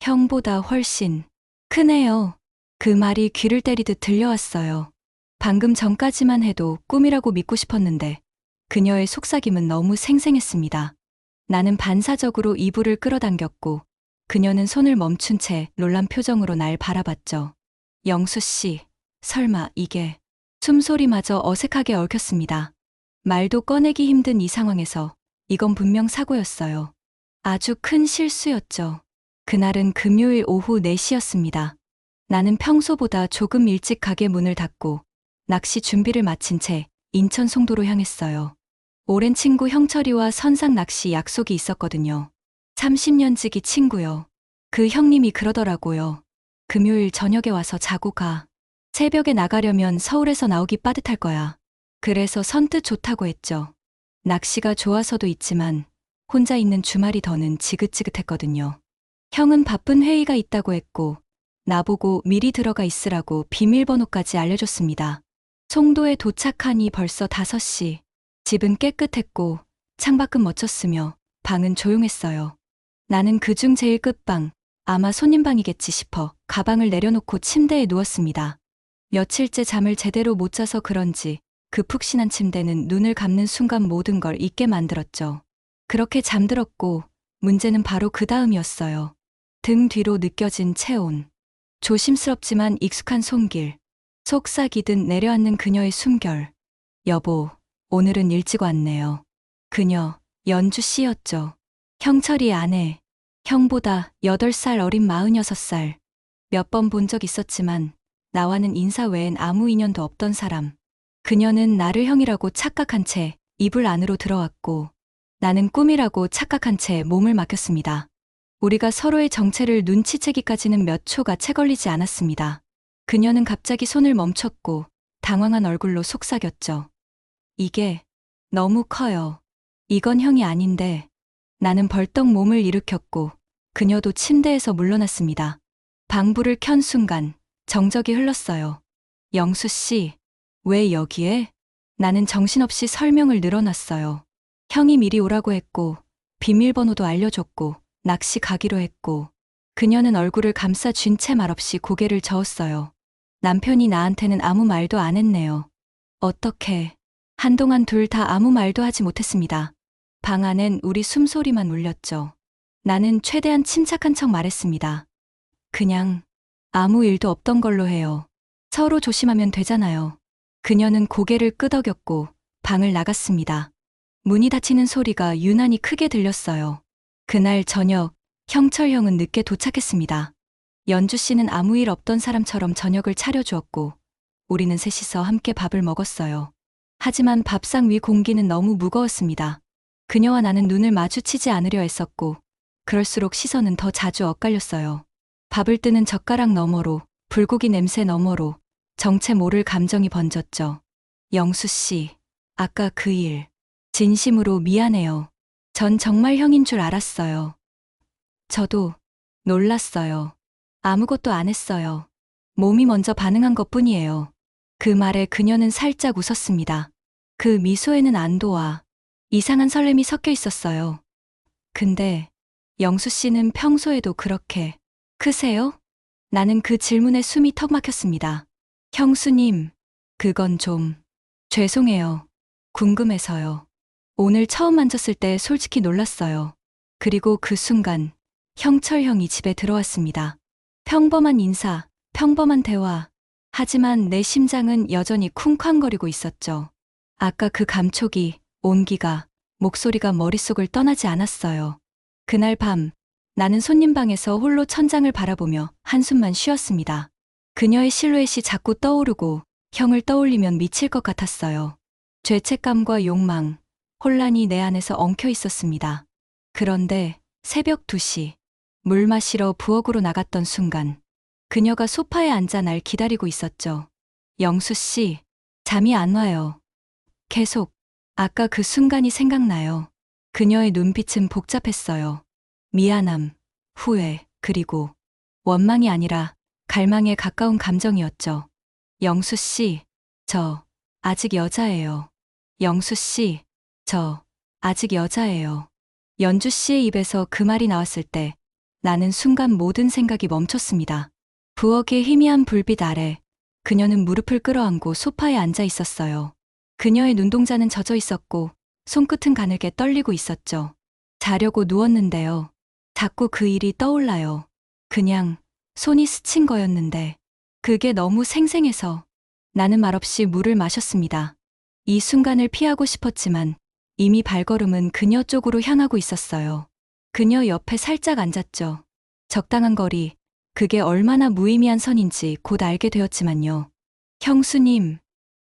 형보다 훨씬 크네요. 그 말이 귀를 때리듯 들려왔어요. 방금 전까지만 해도 꿈이라고 믿고 싶었는데 그녀의 속삭임은 너무 생생했습니다. 나는 반사적으로 이불을 끌어당겼고 그녀는 손을 멈춘 채 놀란 표정으로 날 바라봤죠. 영수 씨, 설마 이게... 숨소리마저 어색하게 얽혔습니다. 말도 꺼내기 힘든 이 상황에서 이건 분명 사고였어요. 아주 큰 실수였죠. 그날은 금요일 오후 4시였습니다. 나는 평소보다 조금 일찍 가게 문을 닫고 낚시 준비를 마친 채 인천 송도로 향했어요. 오랜 친구 형철이와 선상 낚시 약속이 있었거든요. 30년 지기 친구요. 그 형님이 그러더라고요. 금요일 저녁에 와서 자고 가. 새벽에 나가려면 서울에서 나오기 빠듯할 거야. 그래서 선뜻 좋다고 했죠. 낚시가 좋아서도 있지만 혼자 있는 주말이 더는 지긋지긋했거든요. 형은 바쁜 회의가 있다고 했고 나보고 미리 들어가 있으라고 비밀번호까지 알려줬습니다. 송도에 도착하니 벌써 5시. 집은 깨끗했고 창밖은 멋졌으며 방은 조용했어요. 나는 그중 제일 끝방, 아마 손님방이겠지 싶어 가방을 내려놓고 침대에 누웠습니다. 며칠째 잠을 제대로 못 자서 그런지 그 푹신한 침대는 눈을 감는 순간 모든 걸 잊게 만들었죠. 그렇게 잠들었고 문제는 바로 그 다음이었어요. 등 뒤로 느껴진 체온. 조심스럽지만 익숙한 손길. 속삭이듯 내려앉는 그녀의 숨결. 여보, 오늘은 일찍 왔네요. 그녀, 연주 씨였죠. 형철이 아내. 형보다 8살 어린 46살. 몇 번 본 적 있었지만 나와는 인사 외엔 아무 인연도 없던 사람. 그녀는 나를 형이라고 착각한 채 이불 안으로 들어왔고 나는 꿈이라고 착각한 채 몸을 맡겼습니다. 우리가 서로의 정체를 눈치채기까지는 몇 초가 채 걸리지 않았습니다. 그녀는 갑자기 손을 멈췄고 당황한 얼굴로 속삭였죠. 이게 너무 커요. 이건 형이 아닌데. 나는 벌떡 몸을 일으켰고 그녀도 침대에서 물러났습니다. 방불을 켠 순간 정적이 흘렀어요. 영수 씨, 왜 여기에? 나는 정신없이 설명을 늘어놨어요. 형이 미리 오라고 했고 비밀번호도 알려줬고 낚시 가기로 했고. 그녀는 얼굴을 감싸 쥔 채 말없이 고개를 저었어요. 남편이 나한테는 아무 말도 안 했네요. 어떻게? 한동안 둘 다 아무 말도 하지 못했습니다. 방 안엔 우리 숨소리만 울렸죠. 나는 최대한 침착한 척 말했습니다. 그냥 아무 일도 없던 걸로 해요. 서로 조심하면 되잖아요. 그녀는 고개를 끄덕였고 방을 나갔습니다. 문이 닫히는 소리가 유난히 크게 들렸어요. 그날 저녁, 형철 형은 늦게 도착했습니다. 연주 씨는 아무 일 없던 사람처럼 저녁을 차려주었고 우리는 셋이서 함께 밥을 먹었어요. 하지만 밥상 위 공기는 너무 무거웠습니다. 그녀와 나는 눈을 마주치지 않으려 했었고 그럴수록 시선은 더 자주 엇갈렸어요. 밥을 뜨는 젓가락 너머로, 불고기 냄새 너머로 정체 모를 감정이 번졌죠. 영수 씨, 아까 그 일, 진심으로 미안해요. 전 정말 형인 줄 알았어요. 저도 놀랐어요. 아무것도 안 했어요. 몸이 먼저 반응한 것뿐이에요. 그 말에 그녀는 살짝 웃었습니다. 그 미소에는 안도와 이상한 설렘이 섞여 있었어요. 근데 영수 씨는 평소에도 그렇게 크세요? 나는 그 질문에 숨이 턱 막혔습니다. 형수님, 그건 좀 죄송해요. 궁금해서요. 오늘 처음 만졌을 때 솔직히 놀랐어요. 그리고 그 순간 형철 형이 집에 들어왔습니다. 평범한 인사, 평범한 대화. 하지만 내 심장은 여전히 쿵쾅거리고 있었죠. 아까 그 감촉이, 온기가, 목소리가 머릿속을 떠나지 않았어요. 그날 밤, 나는 손님 방에서 홀로 천장을 바라보며 한숨만 쉬었습니다. 그녀의 실루엣이 자꾸 떠오르고 형을 떠올리면 미칠 것 같았어요. 죄책감과 욕망, 혼란이 내 안에서 엉켜 있었습니다. 그런데 새벽 2시, 물 마시러 부엌으로 나갔던 순간 그녀가 소파에 앉아 날 기다리고 있었죠. 영수 씨, 잠이 안 와요. 계속. 아까 그 순간이 생각나요. 그녀의 눈빛은 복잡했어요. 미안함, 후회, 그리고 원망이 아니라 갈망에 가까운 감정이었죠. 영수 씨, 저 아직 여자예요. 영수 씨, 저 아직 여자예요. 연주 씨의 입에서 그 말이 나왔을 때 나는 순간 모든 생각이 멈췄습니다. 부엌의 희미한 불빛 아래 그녀는 무릎을 끌어안고 소파에 앉아 있었어요. 그녀의 눈동자는 젖어 있었고 손끝은 가늘게 떨리고 있었죠. 자려고 누웠는데요. 자꾸 그 일이 떠올라요. 그냥 손이 스친 거였는데 그게 너무 생생해서 나는 말없이 물을 마셨습니다. 이 순간을 피하고 싶었지만 이미 발걸음은 그녀 쪽으로 향하고 있었어요. 그녀 옆에 살짝 앉았죠. 적당한 거리, 그게 얼마나 무의미한 선인지 곧 알게 되었지만요. 형수님,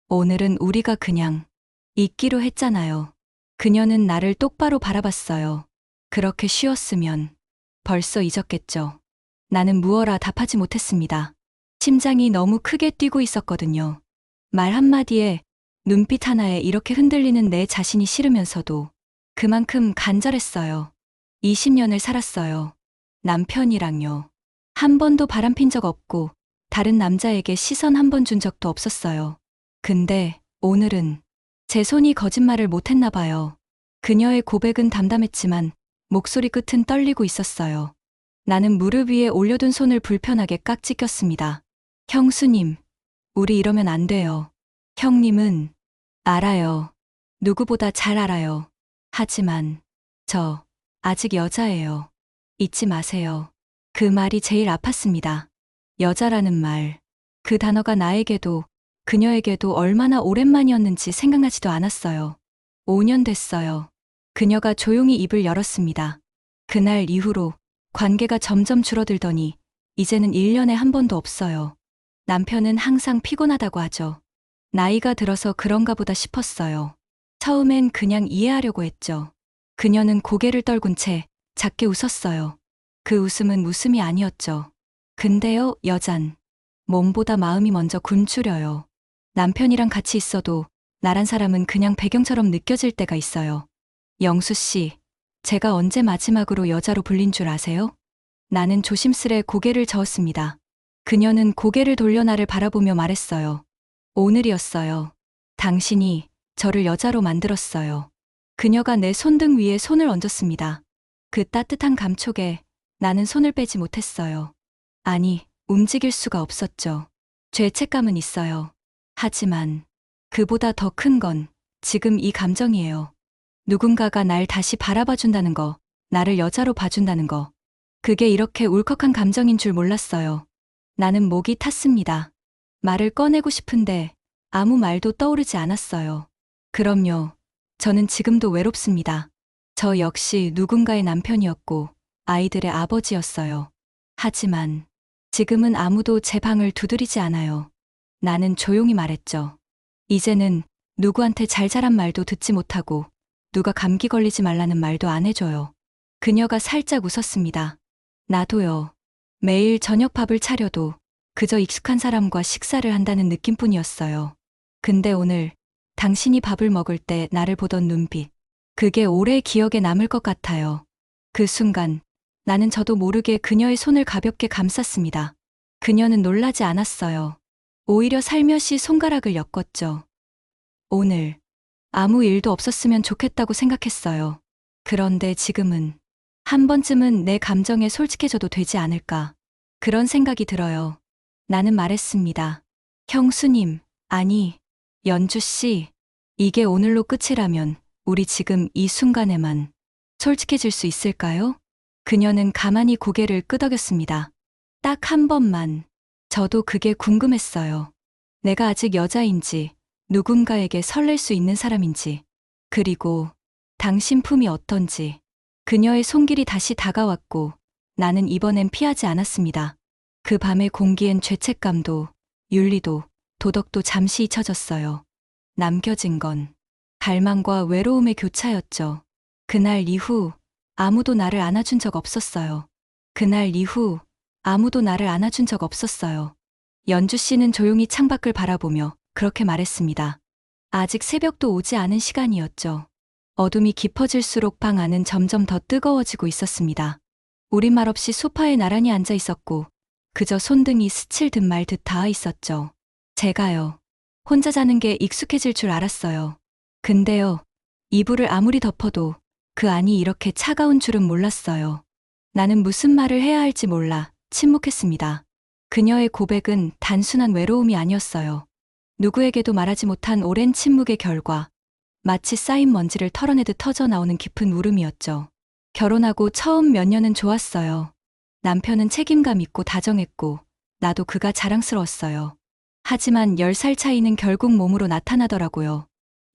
오늘은 우리가 그냥 있기로 했잖아요. 그녀는 나를 똑바로 바라봤어요. 그렇게 쉬었으면 벌써 잊었겠죠. 나는 무어라 답하지 못했습니다. 심장이 너무 크게 뛰고 있었거든요. 말 한마디에 눈빛 하나에 이렇게 흔들리는 내 자신이 싫으면서도 그만큼 간절했어요. 20년을 살았어요. 남편이랑요. 한 번도 바람핀 적 없고 다른 남자에게 시선 한 번 준 적도 없었어요. 근데 오늘은 제 손이 거짓말을 못했나 봐요. 그녀의 고백은 담담했지만 목소리 끝은 떨리고 있었어요. 나는 무릎 위에 올려둔 손을 불편하게 깍지 꼈습니다. 형수님, 우리 이러면 안 돼요. 형님은 알아요. 누구보다 잘 알아요. 하지만 저 아직 여자예요. 잊지 마세요. 그 말이 제일 아팠습니다. 여자라는 말. 그 단어가 나에게도 그녀에게도 얼마나 오랜만이었는지 생각나지도 않았어요. 5년 됐어요. 그녀가 조용히 입을 열었습니다. 그날 이후로 관계가 점점 줄어들더니 이제는 1년에 한 번도 없어요. 남편은 항상 피곤하다고 하죠. 나이가 들어서 그런가 보다 싶었어요. 처음엔 그냥 이해하려고 했죠. 그녀는 고개를 떨군 채 작게 웃었어요. 그 웃음은 웃음이 아니었죠. 근데요, 여잔 몸보다 마음이 먼저 굶주려요. 남편이랑 같이 있어도 나란 사람은 그냥 배경처럼 느껴질 때가 있어요. 영수 씨, 제가 언제 마지막으로 여자로 불린 줄 아세요? 나는 조심스레 고개를 저었습니다. 그녀는 고개를 돌려 나를 바라보며 말했어요. 오늘이었어요. 당신이 저를 여자로 만들었어요. 그녀가 내 손등 위에 손을 얹었습니다. 그 따뜻한 감촉에 나는 손을 빼지 못했어요. 아니, 움직일 수가 없었죠. 죄책감은 있어요. 하지만 그보다 더 큰 건 지금 이 감정이에요. 누군가가 날 다시 바라봐준다는 거, 나를 여자로 봐준다는 거. 그게 이렇게 울컥한 감정인 줄 몰랐어요. 나는 목이 탔습니다. 말을 꺼내고 싶은데 아무 말도 떠오르지 않았어요. 그럼요. 저는 지금도 외롭습니다. 저 역시 누군가의 남편이었고 아이들의 아버지였어요. 하지만 지금은 아무도 제 방을 두드리지 않아요. 나는 조용히 말했죠. 이제는 누구한테 잘 자란 말도 듣지 못하고 누가 감기 걸리지 말라는 말도 안 해줘요. 그녀가 살짝 웃었습니다. 나도요. 매일 저녁 밥을 차려도 그저 익숙한 사람과 식사를 한다는 느낌뿐이었어요. 근데 오늘 당신이 밥을 먹을 때 나를 보던 눈빛, 그게 오래 기억에 남을 것 같아요. 그 순간 나는 저도 모르게 그녀의 손을 가볍게 감쌌습니다. 그녀는 놀라지 않았어요. 오히려 살며시 손가락을 엮었죠. 오늘 아무 일도 없었으면 좋겠다고 생각했어요. 그런데 지금은 한 번쯤은 내 감정에 솔직해져도 되지 않을까. 그런 생각이 들어요. 나는 말했습니다. 형수님, 아니, 연주 씨, 이게 오늘로 끝이라면 우리 지금 이 순간에만 솔직해질 수 있을까요? 그녀는 가만히 고개를 끄덕였습니다. 딱 한 번만. 저도 그게 궁금했어요. 내가 아직 여자인지, 누군가에게 설렐 수 있는 사람인지, 그리고 당신 품이 어떤지. 그녀의 손길이 다시 다가왔고 나는 이번엔 피하지 않았습니다. 그 밤의 공기엔 죄책감도, 윤리도, 도덕도 잠시 잊혀졌어요. 남겨진 건 갈망과 외로움의 교차였죠. 그날 이후 아무도 나를 안아준 적 없었어요. 그날 이후 아무도 나를 안아준 적 없었어요. 연주 씨는 조용히 창밖을 바라보며 그렇게 말했습니다. 아직 새벽도 오지 않은 시간이었죠. 어둠이 깊어질수록 방 안은 점점 더 뜨거워지고 있었습니다. 우린 말없이 소파에 나란히 앉아 있었고 그저 손등이 스칠 듯 말 듯 닿아 있었죠. 제가요. 혼자 자는 게 익숙해질 줄 알았어요. 근데요. 이불을 아무리 덮어도 그 안이 이렇게 차가운 줄은 몰랐어요. 나는 무슨 말을 해야 할지 몰라 침묵했습니다. 그녀의 고백은 단순한 외로움이 아니었어요. 누구에게도 말하지 못한 오랜 침묵의 결과, 마치 쌓인 먼지를 털어내듯 터져 나오는 깊은 울음이었죠. 결혼하고 처음 몇 년은 좋았어요. 남편은 책임감 있고 다정했고, 나도 그가 자랑스러웠어요. 하지만 10살 차이는 결국 몸으로 나타나더라고요.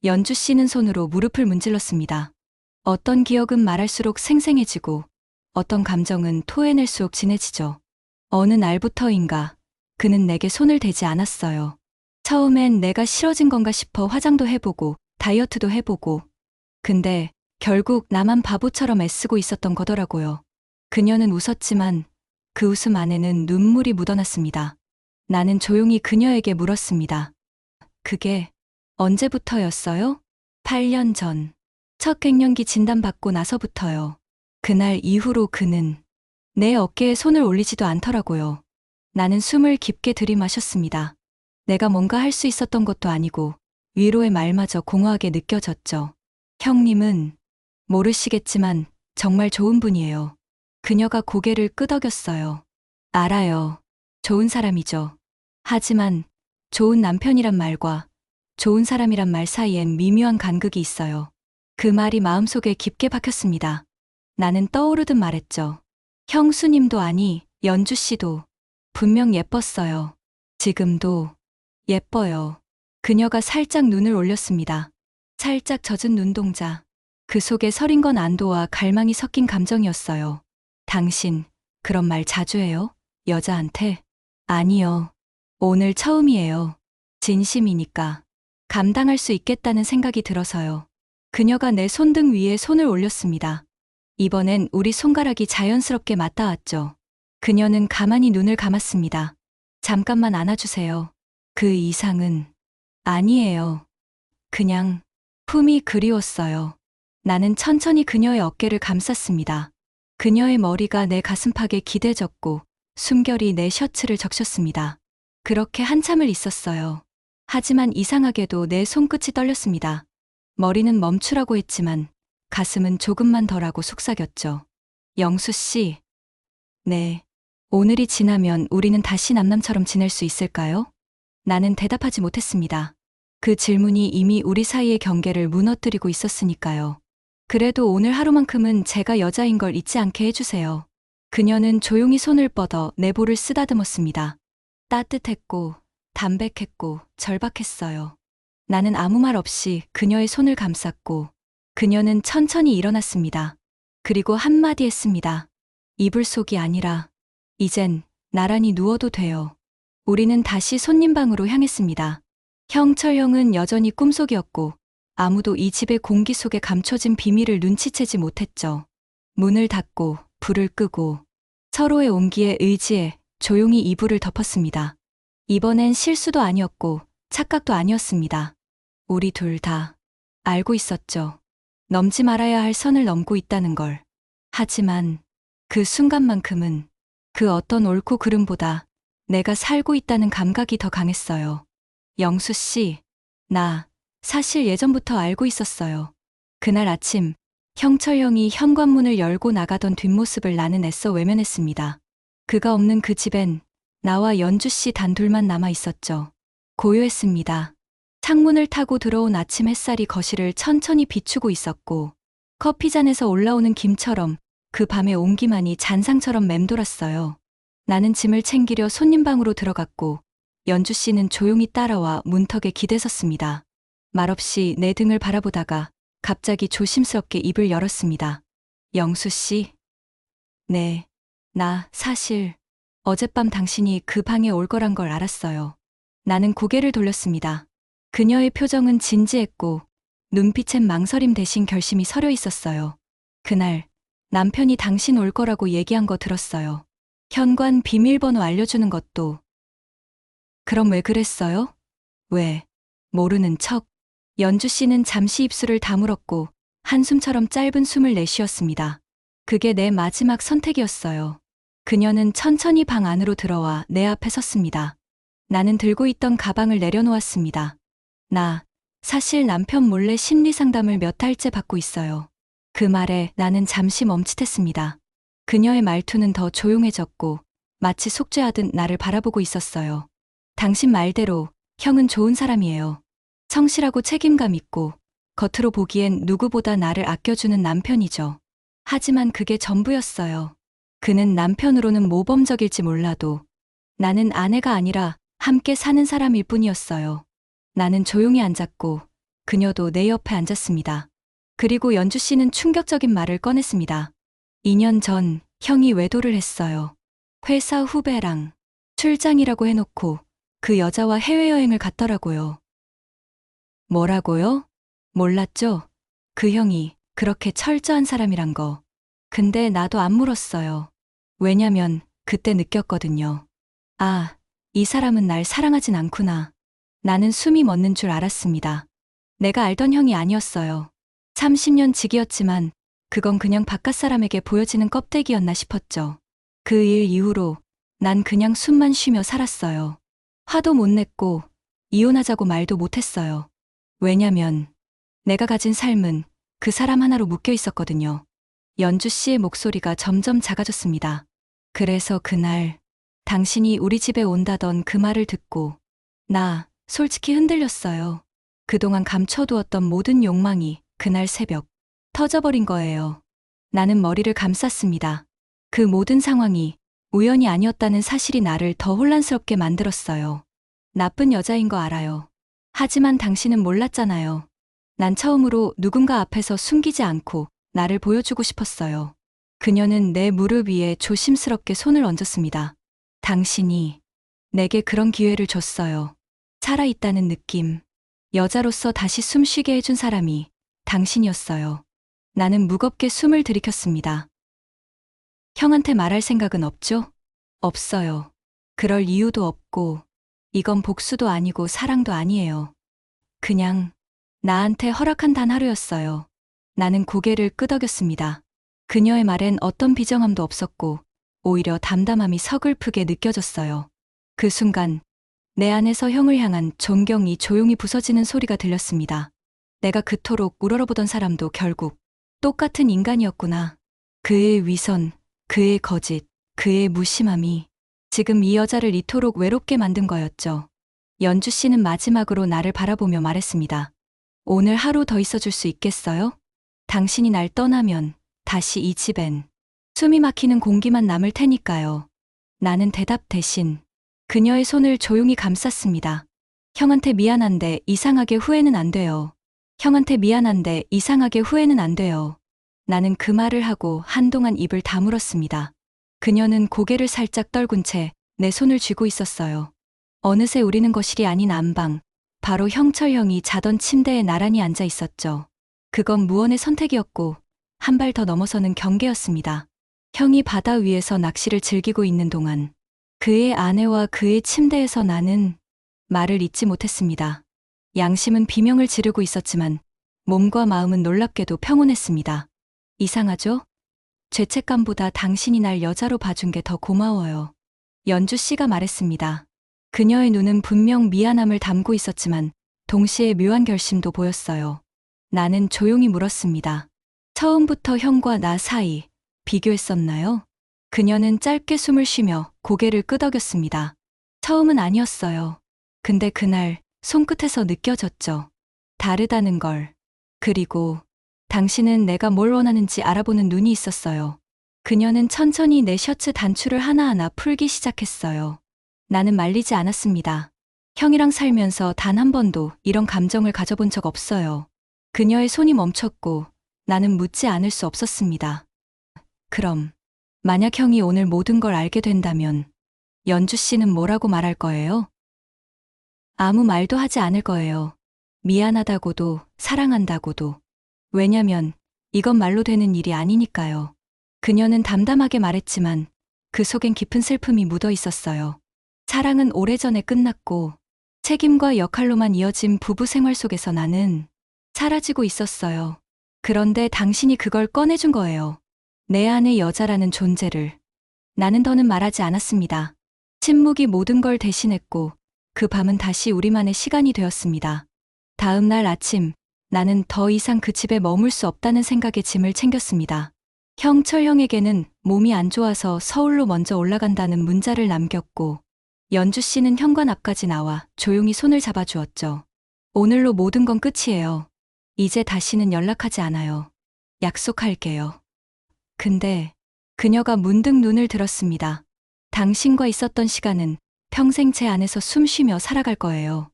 연주 씨는 손으로 무릎을 문질렀습니다. 어떤 기억은 말할수록 생생해지고, 어떤 감정은 토해낼수록 진해지죠. 어느 날부터인가, 그는 내게 손을 대지 않았어요. 처음엔 내가 싫어진 건가 싶어 화장도 해보고, 다이어트도 해보고, 근데 결국 나만 바보처럼 애쓰고 있었던 거더라고요. 그녀는 웃었지만 그 웃음 안에는 눈물이 묻어났습니다. 나는 조용히 그녀에게 물었습니다. 그게 언제부터였어요? 8년 전. 첫 갱년기 진단받고 나서부터요. 그날 이후로 그는 내 어깨에 손을 올리지도 않더라고요. 나는 숨을 깊게 들이마셨습니다. 내가 뭔가 할 수 있었던 것도 아니고 위로의 말마저 공허하게 느껴졌죠. 형님은 모르시겠지만 정말 좋은 분이에요. 그녀가 고개를 끄덕였어요. 알아요. 좋은 사람이죠. 하지만 좋은 남편이란 말과 좋은 사람이란 말 사이엔 미묘한 간극이 있어요. 그 말이 마음속에 깊게 박혔습니다. 나는 떠오르듯 말했죠. 형수님도 아니, 연주 씨도 분명 예뻤어요. 지금도 예뻐요. 그녀가 살짝 눈을 올렸습니다. 살짝 젖은 눈동자. 그 속에 서린 건 안도와 갈망이 섞인 감정이었어요. 당신, 그런 말 자주 해요? 여자한테? 아니요. 오늘 처음이에요. 진심이니까. 감당할 수 있겠다는 생각이 들어서요. 그녀가 내 손등 위에 손을 올렸습니다. 이번엔 우리 손가락이 자연스럽게 맞닿았죠. 그녀는 가만히 눈을 감았습니다. 잠깐만 안아주세요. 그 이상은 아니에요. 그냥 품이 그리웠어요. 나는 천천히 그녀의 어깨를 감쌌습니다. 그녀의 머리가 내 가슴팍에 기대졌고 숨결이 내 셔츠를 적셨습니다. 그렇게 한참을 있었어요. 하지만 이상하게도 내 손끝이 떨렸습니다. 머리는 멈추라고 했지만 가슴은 조금만 덜하고 속삭였죠. 영수 씨. 네. 오늘이 지나면 우리는 다시 남남처럼 지낼 수 있을까요? 나는 대답하지 못했습니다. 그 질문이 이미 우리 사이의 경계를 무너뜨리고 있었으니까요. 그래도 오늘 하루만큼은 제가 여자인 걸 잊지 않게 해주세요. 그녀는 조용히 손을 뻗어 내 볼을 쓰다듬었습니다. 따뜻했고, 담백했고, 절박했어요. 나는 아무 말 없이 그녀의 손을 감쌌고, 그녀는 천천히 일어났습니다. 그리고 한마디 했습니다. 이불 속이 아니라, 이젠 나란히 누워도 돼요. 우리는 다시 손님방으로 향했습니다. 형철 형은 여전히 꿈속이었고, 아무도 이 집의 공기 속에 감춰진 비밀을 눈치채지 못했죠. 문을 닫고, 불을 끄고, 서로의 온기에 의지해 조용히 이불을 덮었습니다. 이번엔 실수도 아니었고, 착각도 아니었습니다. 우리 둘 다 알고 있었죠. 넘지 말아야 할 선을 넘고 있다는 걸. 하지만 그 순간만큼은 그 어떤 옳고 그름보다 내가 살고 있다는 감각이 더 강했어요. 영수 씨, 나 사실 예전부터 알고 있었어요. 그날 아침 형철 형이 현관문을 열고 나가던 뒷모습을 나는 애써 외면했습니다. 그가 없는 그 집엔 나와 연주 씨 단둘만 남아 있었죠. 고요했습니다. 창문을 타고 들어온 아침 햇살이 거실을 천천히 비추고 있었고, 커피잔에서 올라오는 김처럼 그 밤의 온기만이 잔상처럼 맴돌았어요. 나는 짐을 챙기려 손님방으로 들어갔고, 연주 씨는 조용히 따라와 문턱에 기대섰습니다. 말없이 내 등을 바라보다가 갑자기 조심스럽게 입을 열었습니다. 영수 씨? 네, 나 사실 어젯밤 당신이 그 방에 올 거란 걸 알았어요. 나는 고개를 돌렸습니다. 그녀의 표정은 진지했고 눈빛엔 망설임 대신 결심이 서려 있었어요. 그날 남편이 당신 올 거라고 얘기한 거 들었어요. 현관 비밀번호 알려주는 것도. 그럼 왜 그랬어요? 왜? 모르는 척. 연주 씨는 잠시 입술을 다물었고 한숨처럼 짧은 숨을 내쉬었습니다. 그게 내 마지막 선택이었어요. 그녀는 천천히 방 안으로 들어와 내 앞에 섰습니다. 나는 들고 있던 가방을 내려놓았습니다. 나 사실 남편 몰래 심리 상담을 몇 달째 받고 있어요. 그 말에 나는 잠시 멈칫했습니다. 그녀의 말투는 더 조용해졌고 마치 속죄하듯 나를 바라보고 있었어요. 당신 말대로 형은 좋은 사람이에요. 성실하고 책임감 있고 겉으로 보기엔 누구보다 나를 아껴주는 남편이죠. 하지만 그게 전부였어요. 그는 남편으로는 모범적일지 몰라도 나는 아내가 아니라 함께 사는 사람일 뿐이었어요. 나는 조용히 앉았고 그녀도 내 옆에 앉았습니다. 그리고 연주 씨는 충격적인 말을 꺼냈습니다. 2년 전 형이 외도를 했어요. 회사 후배랑 출장이라고 해놓고 그 여자와 해외여행을 갔더라고요. 뭐라고요? 몰랐죠? 그 형이 그렇게 철저한 사람이란 거. 근데 나도 안 물었어요. 왜냐면 그때 느꼈거든요. 아, 이 사람은 날 사랑하진 않구나. 나는 숨이 멎는 줄 알았습니다. 내가 알던 형이 아니었어요. 30년 지기였지만 그건 그냥 바깥 사람에게 보여지는 껍데기였나 싶었죠. 그 일 이후로 난 그냥 숨만 쉬며 살았어요. 화도 못 냈고 이혼하자고 말도 못했어요. 왜냐면 내가 가진 삶은 그 사람 하나로 묶여 있었거든요. 연주 씨의 목소리가 점점 작아졌습니다. 그래서 그날 당신이 우리 집에 온다던 그 말을 듣고 나 솔직히 흔들렸어요. 그동안 감춰두었던 모든 욕망이 그날 새벽 터져버린 거예요. 나는 머리를 감쌌습니다. 그 모든 상황이 우연이 아니었다는 사실이 나를 더 혼란스럽게 만들었어요. 나쁜 여자인 거 알아요. 하지만 당신은 몰랐잖아요. 난 처음으로 누군가 앞에서 숨기지 않고 나를 보여주고 싶었어요. 그녀는 내 무릎 위에 조심스럽게 손을 얹었습니다. 당신이 내게 그런 기회를 줬어요. 살아있다는 느낌. 여자로서 다시 숨 쉬게 해준 사람이 당신이었어요. 나는 무겁게 숨을 들이켰습니다. 형한테 말할 생각은 없죠? 없어요. 그럴 이유도 없고, 이건 복수도 아니고 사랑도 아니에요. 그냥 나한테 허락한 단 하루였어요. 나는 고개를 끄덕였습니다. 그녀의 말엔 어떤 비정함도 없었고, 오히려 담담함이 서글프게 느껴졌어요. 그 순간, 내 안에서 형을 향한 존경이 조용히 부서지는 소리가 들렸습니다. 내가 그토록 우러러보던 사람도 결국 똑같은 인간이었구나. 그의 위선, 그의 거짓, 그의 무심함이 지금 이 여자를 이토록 외롭게 만든 거였죠. 연주 씨는 마지막으로 나를 바라보며 말했습니다. 오늘 하루 더 있어줄 수 있겠어요? 당신이 날 떠나면 다시 이 집엔 숨이 막히는 공기만 남을 테니까요. 나는 대답 대신 그녀의 손을 조용히 감쌌습니다. 형한테 미안한데 이상하게 후회는 안 돼요. 형한테 미안한데 이상하게 후회는 안 돼요. 나는 그 말을 하고 한동안 입을 다물었습니다. 그녀는 고개를 살짝 떨군 채 내 손을 쥐고 있었어요. 어느새 우리는 거실이 아닌 안방, 바로 형철 형이 자던 침대에 나란히 앉아 있었죠. 그건 무언의 선택이었고 한 발 더 넘어서는 경계였습니다. 형이 바다 위에서 낚시를 즐기고 있는 동안 그의 아내와 그의 침대에서 나는 말을 잇지 못했습니다. 양심은 비명을 지르고 있었지만 몸과 마음은 놀랍게도 평온했습니다. 이상하죠? 죄책감보다 당신이 날 여자로 봐준 게 더 고마워요. 연주 씨가 말했습니다. 그녀의 눈은 분명 미안함을 담고 있었지만 동시에 묘한 결심도 보였어요. 나는 조용히 물었습니다. 처음부터 형과 나 사이 비교했었나요? 그녀는 짧게 숨을 쉬며 고개를 끄덕였습니다. 처음은 아니었어요. 근데 그날 손끝에서 느껴졌죠. 다르다는 걸. 그리고 당신은 내가 뭘 원하는지 알아보는 눈이 있었어요. 그녀는 천천히 내 셔츠 단추를 하나하나 풀기 시작했어요. 나는 말리지 않았습니다. 형이랑 살면서 단 한 번도 이런 감정을 가져본 적 없어요. 그녀의 손이 멈췄고 나는 묻지 않을 수 없었습니다. 그럼 만약 형이 오늘 모든 걸 알게 된다면 연주 씨는 뭐라고 말할 거예요? 아무 말도 하지 않을 거예요. 미안하다고도 사랑한다고도. 왜냐면 이건 말로 되는 일이 아니니까요. 그녀는 담담하게 말했지만 그 속엔 깊은 슬픔이 묻어 있었어요. 사랑은 오래전에 끝났고 책임과 역할로만 이어진 부부 생활 속에서 나는 사라지고 있었어요. 그런데 당신이 그걸 꺼내준 거예요. 내 안의 여자라는 존재를. 나는 더는 말하지 않았습니다. 침묵이 모든 걸 대신했고 그 밤은 다시 우리만의 시간이 되었습니다. 다음 날 아침 나는 더 이상 그 집에 머물 수 없다는 생각에 짐을 챙겼습니다. 형철 형에게는 몸이 안 좋아서 서울로 먼저 올라간다는 문자를 남겼고, 연주 씨는 현관 앞까지 나와 조용히 손을 잡아주었죠. 오늘로 모든 건 끝이에요. 이제 다시는 연락하지 않아요. 약속할게요. 근데 그녀가 문득 눈을 들었습니다. 당신과 있었던 시간은 평생 제 안에서 숨 쉬며 살아갈 거예요.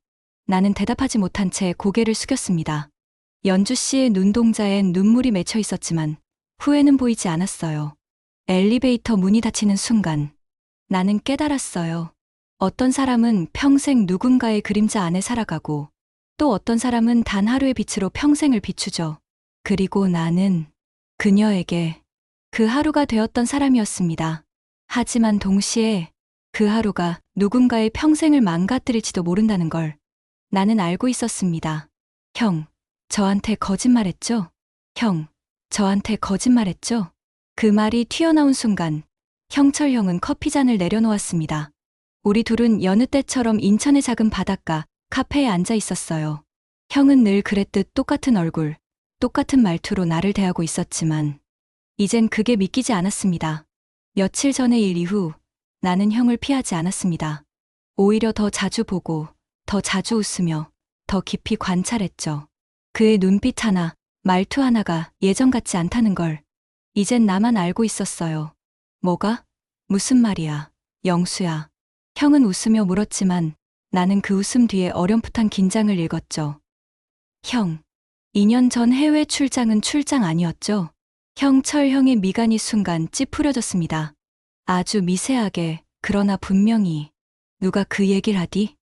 나는 대답하지 못한 채 고개를 숙였습니다. 연주 씨의 눈동자엔 눈물이 맺혀 있었지만 후회는 보이지 않았어요. 엘리베이터 문이 닫히는 순간 나는 깨달았어요. 어떤 사람은 평생 누군가의 그림자 안에 살아가고 또 어떤 사람은 단 하루의 빛으로 평생을 비추죠. 그리고 나는 그녀에게 그 하루가 되었던 사람이었습니다. 하지만 동시에 그 하루가 누군가의 평생을 망가뜨릴지도 모른다는 걸 나는 알고 있었습니다. 형, 저한테 거짓말했죠? 형, 저한테 거짓말했죠? 그 말이 튀어나온 순간 형철 형은 커피잔을 내려놓았습니다. 우리 둘은 여느 때처럼 인천의 작은 바닷가 카페에 앉아 있었어요. 형은 늘 그랬듯 똑같은 얼굴, 똑같은 말투로 나를 대하고 있었지만 이젠 그게 믿기지 않았습니다. 며칠 전의 일 이후 나는 형을 피하지 않았습니다. 오히려 더 자주 보고 더 자주 웃으며 더 깊이 관찰했죠. 그의 눈빛 하나, 말투 하나가 예전 같지 않다는 걸 이젠 나만 알고 있었어요. 뭐가? 무슨 말이야, 영수야. 형은 웃으며 물었지만 나는 그 웃음 뒤에 어렴풋한 긴장을 읽었죠. 형, 2년 전 해외 출장은 출장 아니었죠? 형철 형의 미간이 순간 찌푸려졌습니다. 아주 미세하게, 그러나 분명히. 누가 그 얘기를 하디?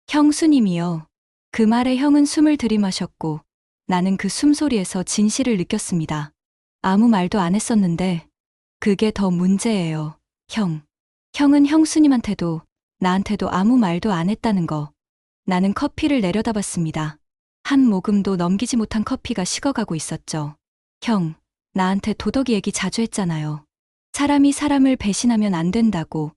형수님이요. 그 말에 형은 숨을 들이마셨고 나는 그 숨소리에서 진실을 느꼈습니다. 아무 말도 안 했었는데 그게 더 문제예요. 형. 형은 형수님한테도 나한테도 아무 말도 안 했다는 거. 나는 커피를 내려다봤습니다. 한 모금도 넘기지 못한 커피가 식어가고 있었죠. 형, 나한테 도덕이 얘기 자주 했잖아요. 사람이 사람을 배신하면 안 된다고.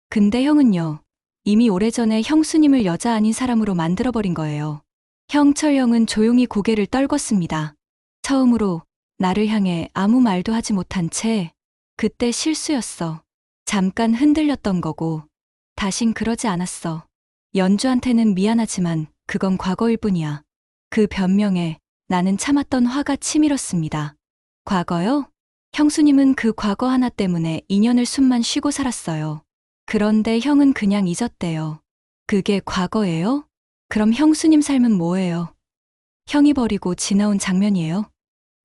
근데 형은요, 이미 오래전에 형수님을 여자 아닌 사람으로 만들어버린 거예요. 형철 형은 조용히 고개를 떨궜습니다. 처음으로 나를 향해 아무 말도 하지 못한 채 그때 실수였어. 잠깐 흔들렸던 거고 다신 그러지 않았어. 연주한테는 미안하지만 그건 과거일 뿐이야. 그 변명에 나는 참았던 화가 치밀었습니다. 과거요? 형수님은 그 과거 하나 때문에 2년을 숨만 쉬고 살았어요. 그런데 형은 그냥 잊었대요. 그게 과거예요? 그럼 형수님 삶은 뭐예요? 형이 버리고 지나온 장면이에요?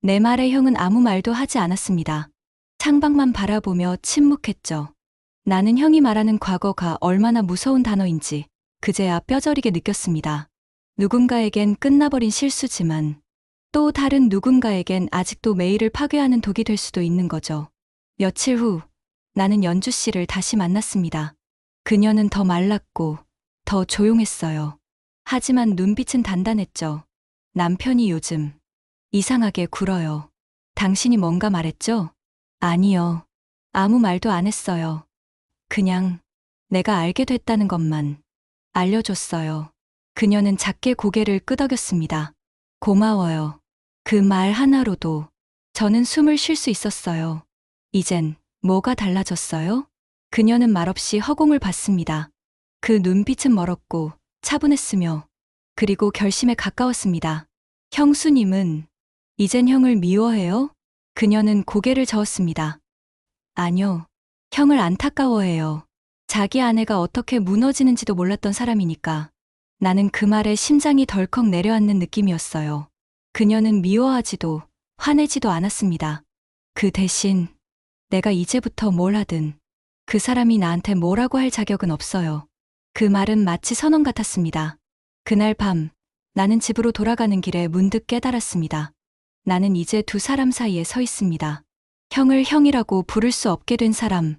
내 말에 형은 아무 말도 하지 않았습니다. 창밖만 바라보며 침묵했죠. 나는 형이 말하는 과거가 얼마나 무서운 단어인지 그제야 뼈저리게 느꼈습니다. 누군가에겐 끝나버린 실수지만 또 다른 누군가에겐 아직도 매일을 파괴하는 독이 될 수도 있는 거죠. 며칠 후 나는 연주 씨를 다시 만났습니다. 그녀는 더 말랐고 더 조용했어요. 하지만 눈빛은 단단했죠. 남편이 요즘 이상하게 굴어요. 당신이 뭔가 말했죠? 아니요. 아무 말도 안 했어요. 그냥 내가 알게 됐다는 것만 알려줬어요. 그녀는 작게 고개를 끄덕였습니다. 고마워요. 그 말 하나로도 저는 숨을 쉴 수 있었어요. 이젠 뭐가 달라졌어요? 그녀는 말없이 허공을 봤습니다. 그 눈빛은 멀었고 차분했으며 그리고 결심에 가까웠습니다. 형수님은 이젠 형을 미워해요? 그녀는 고개를 저었습니다. 아니요. 형을 안타까워해요. 자기 아내가 어떻게 무너지는지도 몰랐던 사람이니까. 나는 그 말에 심장이 덜컥 내려앉는 느낌이었어요. 그녀는 미워하지도 화내지도 않았습니다. 그 대신 내가 이제부터 뭘 하든 그 사람이 나한테 뭐라고 할 자격은 없어요. 그 말은 마치 선언 같았습니다. 그날 밤 나는 집으로 돌아가는 길에 문득 깨달았습니다. 나는 이제 두 사람 사이에 서 있습니다. 형을 형이라고 부를 수 없게 된 사람,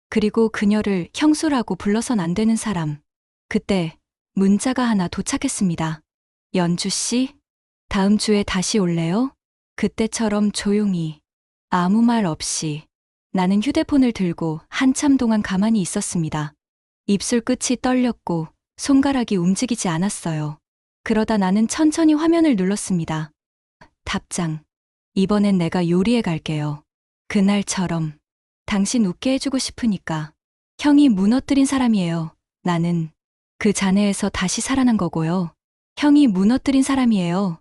그리고 그녀를 형수라고 불러선 안 되는 사람. 그때 문자가 하나 도착했습니다. 연주 씨, 다음 주에 다시 올래요? 그때처럼 조용히, 아무 말 없이. 나는 휴대폰을 들고 한참 동안 가만히 있었습니다. 입술 끝이 떨렸고 손가락이 움직이지 않았어요. 그러다 나는 천천히 화면을 눌렀습니다. 답장. 이번엔 내가 요리해 갈게요. 그날처럼 당신 웃게 해주고 싶으니까. 형이 무너뜨린 사람이에요. 나는 그 잔해에서 다시 살아난 거고요. 형이 무너뜨린 사람이에요.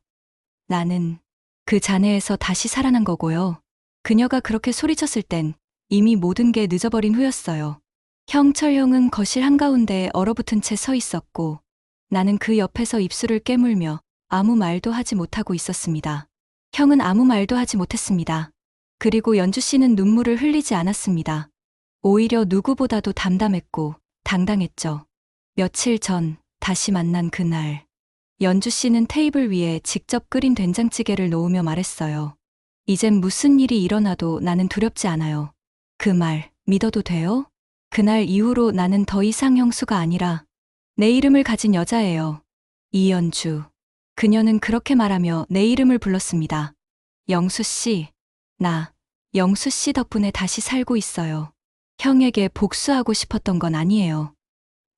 나는 그 잔해에서 다시 살아난 거고요. 그녀가 그렇게 소리쳤을 땐 이미 모든 게 늦어버린 후였어요. 형철형은 거실 한가운데에 얼어붙은 채 서 있었고 나는 그 옆에서 입술을 깨물며 아무 말도 하지 못하고 있었습니다. 형은 아무 말도 하지 못했습니다. 그리고 연주 씨는 눈물을 흘리지 않았습니다. 오히려 누구보다도 담담했고 당당했죠. 며칠 전 다시 만난 그날, 연주 씨는 테이블 위에 직접 끓인 된장찌개를 놓으며 말했어요. 이젠 무슨 일이 일어나도 나는 두렵지 않아요. 그 말 믿어도 돼요? 그날 이후로 나는 더 이상 형수가 아니라 내 이름을 가진 여자예요. 이연주. 그녀는 그렇게 말하며 내 이름을 불렀습니다. 영수 씨, 나 영수 씨 덕분에 다시 살고 있어요. 형에게 복수하고 싶었던 건 아니에요.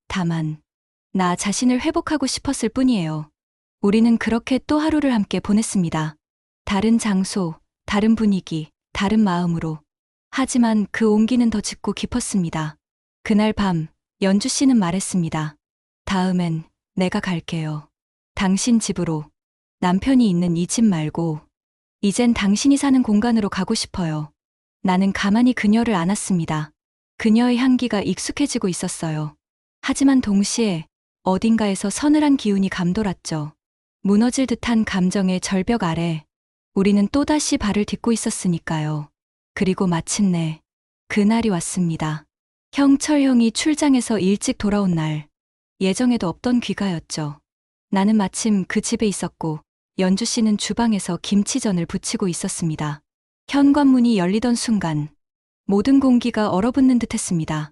다만 나 자신을 회복하고 싶었을 뿐이에요. 우리는 그렇게 또 하루를 함께 보냈습니다. 다른 장소, 다른 분위기, 다른 마음으로. 하지만 그 온기는 더 짙고 깊었습니다. 그날 밤 연주 씨는 말했습니다. 다음엔 내가 갈게요. 당신 집으로. 남편이 있는 이 집 말고 이젠 당신이 사는 공간으로 가고 싶어요. 나는 가만히 그녀를 안았습니다. 그녀의 향기가 익숙해지고 있었어요. 하지만 동시에 어딘가에서 서늘한 기운이 감돌았죠. 무너질 듯한 감정의 절벽 아래 우리는 또다시 발을 딛고 있었으니까요. 그리고 마침내 그날이 왔습니다. 형철형이 출장에서 일찍 돌아온 날, 예정에도 없던 귀가였죠. 나는 마침 그 집에 있었고 연주 씨는 주방에서 김치전을 부치고 있었습니다. 현관문이 열리던 순간 모든 공기가 얼어붙는 듯했습니다.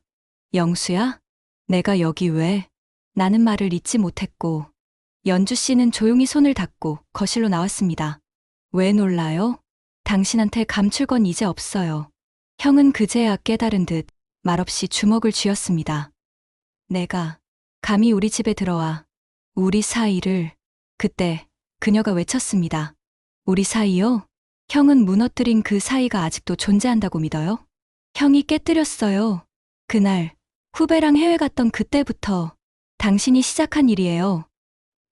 영수야? 내가 여기 왜? 나는 말을 잇지 못했고 연주 씨는 조용히 손을 닫고 거실로 나왔습니다. 왜 놀라요? 당신한테 감출 건 이제 없어요. 형은 그제야 깨달은 듯 말없이 주먹을 쥐었습니다. 내가 감히 우리 집에 들어와 우리 사이를. 그때 그녀가 외쳤습니다. 우리 사이요? 형은 무너뜨린 그 사이가 아직도 존재한다고 믿어요? 형이 깨뜨렸어요. 그날 후배랑 해외 갔던 그때부터 당신이 시작한 일이에요.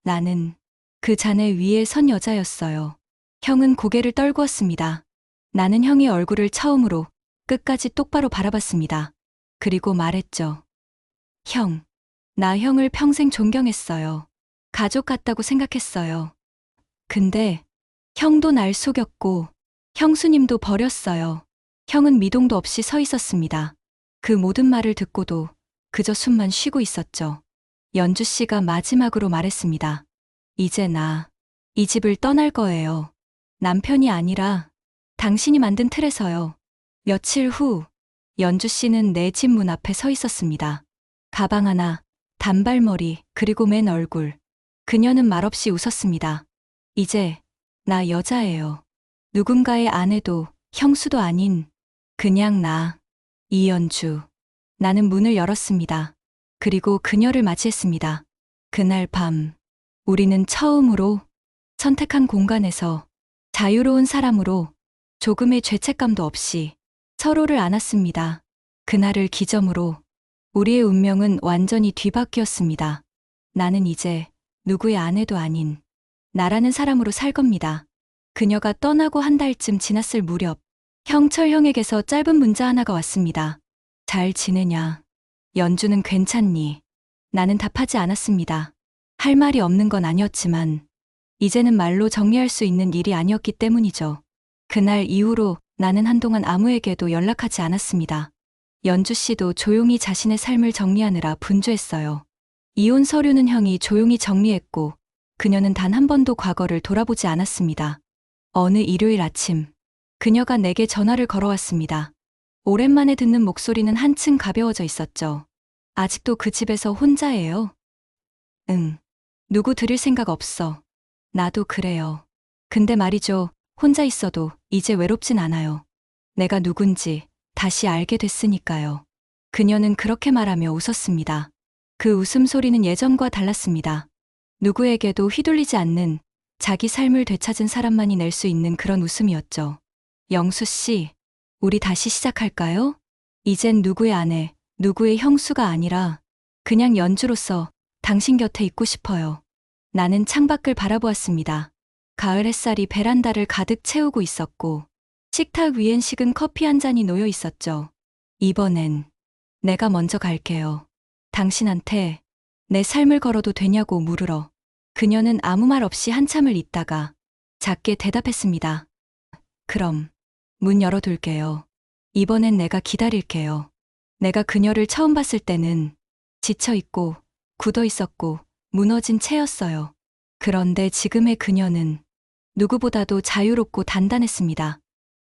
나는 그 잔해 위에 선 여자였어요. 형은 고개를 떨구었습니다. 나는 형의 얼굴을 처음으로 끝까지 똑바로 바라봤습니다. 그리고 말했죠. 형, 나 형을 평생 존경했어요. 가족 같다고 생각했어요. 근데 형도 날 속였고 형수님도 버렸어요. 형은 미동도 없이 서 있었습니다. 그 모든 말을 듣고도 그저 숨만 쉬고 있었죠. 연주 씨가 마지막으로 말했습니다. 이제 나 이 집을 떠날 거예요. 남편이 아니라 당신이 만든 틀에서요. 며칠 후 연주 씨는 내 집 문 앞에 서 있었습니다. 가방 하나, 단발머리, 그리고 맨 얼굴. 그녀는 말없이 웃었습니다. 이제 나 여자예요. 누군가의 아내도 형수도 아닌 그냥 나, 이연주. 나는 문을 열었습니다. 그리고 그녀를 맞이했습니다. 그날 밤 우리는 처음으로 선택한 공간에서 자유로운 사람으로 조금의 죄책감도 없이 서로를 안았습니다. 그날을 기점으로 우리의 운명은 완전히 뒤바뀌었습니다. 나는 이제 누구의 아내도 아닌 나라는 사람으로 살 겁니다. 그녀가 떠나고 한 달쯤 지났을 무렵 형철형에게서 짧은 문자 하나가 왔습니다. 잘 지내냐? 연주는 괜찮니? 나는 답하지 않았습니다. 할 말이 없는 건 아니었지만 이제는 말로 정리할 수 있는 일이 아니었기 때문이죠. 그날 이후로 나는 한동안 아무에게도 연락하지 않았습니다. 연주 씨도 조용히 자신의 삶을 정리하느라 분주했어요. 이혼 서류는 형이 조용히 정리했고 그녀는 단 한 번도 과거를 돌아보지 않았습니다. 어느 일요일 아침 그녀가 내게 전화를 걸어왔습니다. 오랜만에 듣는 목소리는 한층 가벼워져 있었죠. 아직도 그 집에서 혼자예요? 응. 누구 들일 생각 없어. 나도 그래요. 근데 말이죠. 혼자 있어도 이제 외롭진 않아요. 내가 누군지 다시 알게 됐으니까요. 그녀는 그렇게 말하며 웃었습니다. 그 웃음소리는 예전과 달랐습니다. 누구에게도 휘둘리지 않는 자기 삶을 되찾은 사람만이 낼 수 있는 그런 웃음이었죠. 영수 씨, 우리 다시 시작할까요? 이젠 누구의 아내, 누구의 형수가 아니라 그냥 연주로서 당신 곁에 있고 싶어요. 나는 창밖을 바라보았습니다. 가을 햇살이 베란다를 가득 채우고 있었고 식탁 위엔 식은 커피 한 잔이 놓여 있었죠. 이번엔 내가 먼저 갈게요. 당신한테 내 삶을 걸어도 되냐고 물으러 그녀는 아무 말 없이 한참을 있다가 작게 대답했습니다. 그럼 문 열어둘게요. 이번엔 내가 기다릴게요. 내가 그녀를 처음 봤을 때는 지쳐있고 굳어있었고 무너진 채였어요. 그런데 지금의 그녀는 누구보다도 자유롭고 단단했습니다.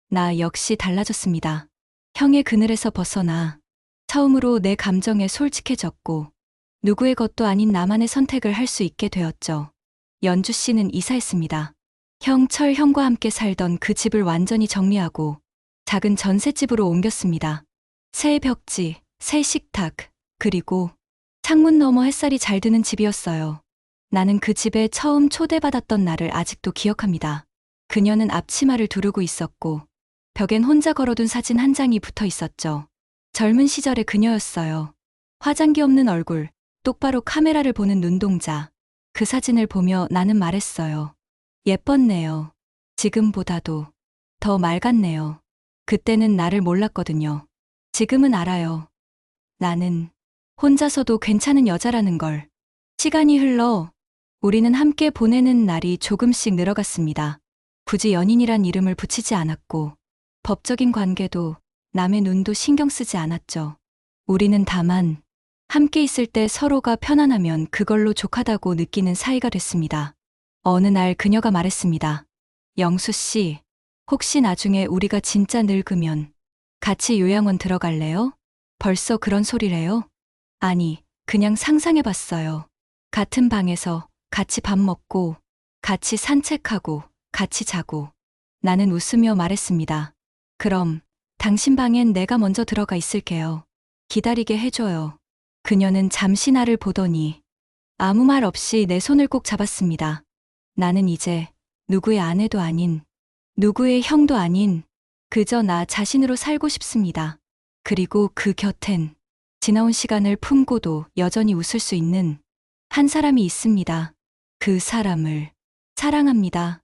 나 역시 달라졌습니다. 형의 그늘에서 벗어나 처음으로 내 감정에 솔직해졌고 누구의 것도 아닌 나만의 선택을 할 수 있게 되었죠. 연주 씨는 이사했습니다. 철 형과 함께 살던 그 집을 완전히 정리하고 작은 전셋집으로 옮겼습니다. 새 벽지, 새 식탁, 그리고 창문 너머 햇살이 잘 드는 집이었어요. 나는 그 집에 처음 초대받았던 날을 아직도 기억합니다. 그녀는 앞치마를 두르고 있었고 벽엔 혼자 걸어둔 사진 한 장이 붙어 있었죠. 젊은 시절의 그녀였어요. 화장기 없는 얼굴, 똑바로 카메라를 보는 눈동자. 그 사진을 보며 나는 말했어요. 예뻤네요. 지금보다도 더 맑았네요. 그때는 나를 몰랐거든요. 지금은 알아요. 나는 혼자서도 괜찮은 여자라는 걸. 시간이 흘러 우리는 함께 보내는 날이 조금씩 늘어갔습니다. 굳이 연인이란 이름을 붙이지 않았고 법적인 관계도 남의 눈도 신경 쓰지 않았죠. 우리는 다만 함께 있을 때 서로가 편안하면 그걸로 족하다고 느끼는 사이가 됐습니다. 어느 날 그녀가 말했습니다. 영수 씨, 혹시 나중에 우리가 진짜 늙으면 같이 요양원 들어갈래요? 벌써 그런 소리래요? 아니, 그냥 상상해봤어요. 같은 방에서 같이 밥 먹고, 같이 산책하고, 같이 자고. 나는 웃으며 말했습니다. 그럼 당신 방엔 내가 먼저 들어가 있을게요. 기다리게 해줘요. 그녀는 잠시 나를 보더니 아무 말 없이 내 손을 꼭 잡았습니다. 나는 이제 누구의 아내도 아닌, 누구의 형도 아닌, 그저 나 자신으로 살고 싶습니다. 그리고 그 곁엔 지나온 시간을 품고도 여전히 웃을 수 있는 한 사람이 있습니다. 그 사람을 사랑합니다.